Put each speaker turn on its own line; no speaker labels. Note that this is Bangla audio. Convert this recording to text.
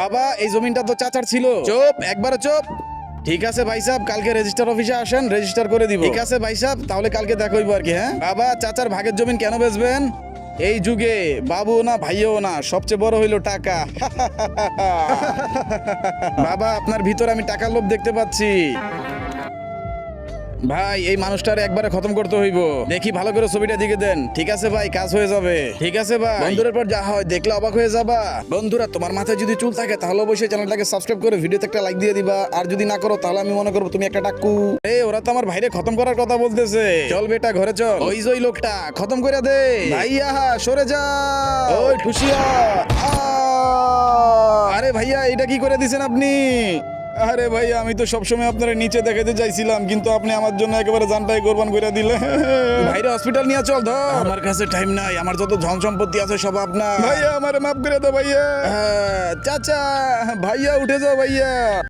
বাবা এই জমিনটা তো চাচার ছিল। চুপ, একবারে চুপ। ঠিক আছে ভাই সাহেব, কালকে রেজিস্টার অফিসে আসেন, রেজিস্টার করে দিব। ঠিক আছে ভাই সাহেব, তাহলে কালকে দেখা হইব আর কি। হ্যাঁ বাবা, চাচার ভাগের জমিন কেন বেচবেন? এই যুগে বাবু না ভাইও না, সবচেয়ে বড় হইলো টাকা। বাবা আপনার ভিতরে আমি টাকার লোভ দেখতে পাচ্ছি। ভাই এই মানুষটার একবারে খতম করতে হইব। দেখি ভালো করে ছবিটা দিকে দেন। ঠিক আছে ভাই, কাজ হয়ে যাবে। ঠিক আছে ভাই, বন্ধুদের পর যা হয় দেখলে অবাক হয়ে যাবা। বন্ধুরা, তোমার মাথায় যদি চুল থাকে তাহলে অবশ্যই চ্যানেলটাকে সাবস্ক্রাইব করে ভিডিওতে একটা লাইক দিয়ে দিবা। আর যদি না করো তাহলে আমি মনে করবো তুমি একটা টাক্কু। ওরা তো আমার ভাইরে খতম করার কথা বলতেছে। চল বেটা ঘরে চল, ওই যে ওই লোকটা খতম করে দে। ভাইয়া সরে যা। ওই খুশিয়া। আরে ভাইয়া এটা কি করে দিছেন আপনি? আরে ভাই আমি তো সবসময় আপনার নিচে দেখাতে চাইছিলাম, কিন্তু আপনি আমার জন্য একেবারে জানটাই কোরবান করে দিলেন। ভাইরে হসপিটাল নিয়ে চল। ধর, আমার কাছে টাইম নাই, আমার যত ধন সম্পত্তি আছে সব আপনার। ভাইয়া আমারে মাফ করে দাও ভাইয়া। চাচা, ভাইয়া উঠে যাও ভাইয়া।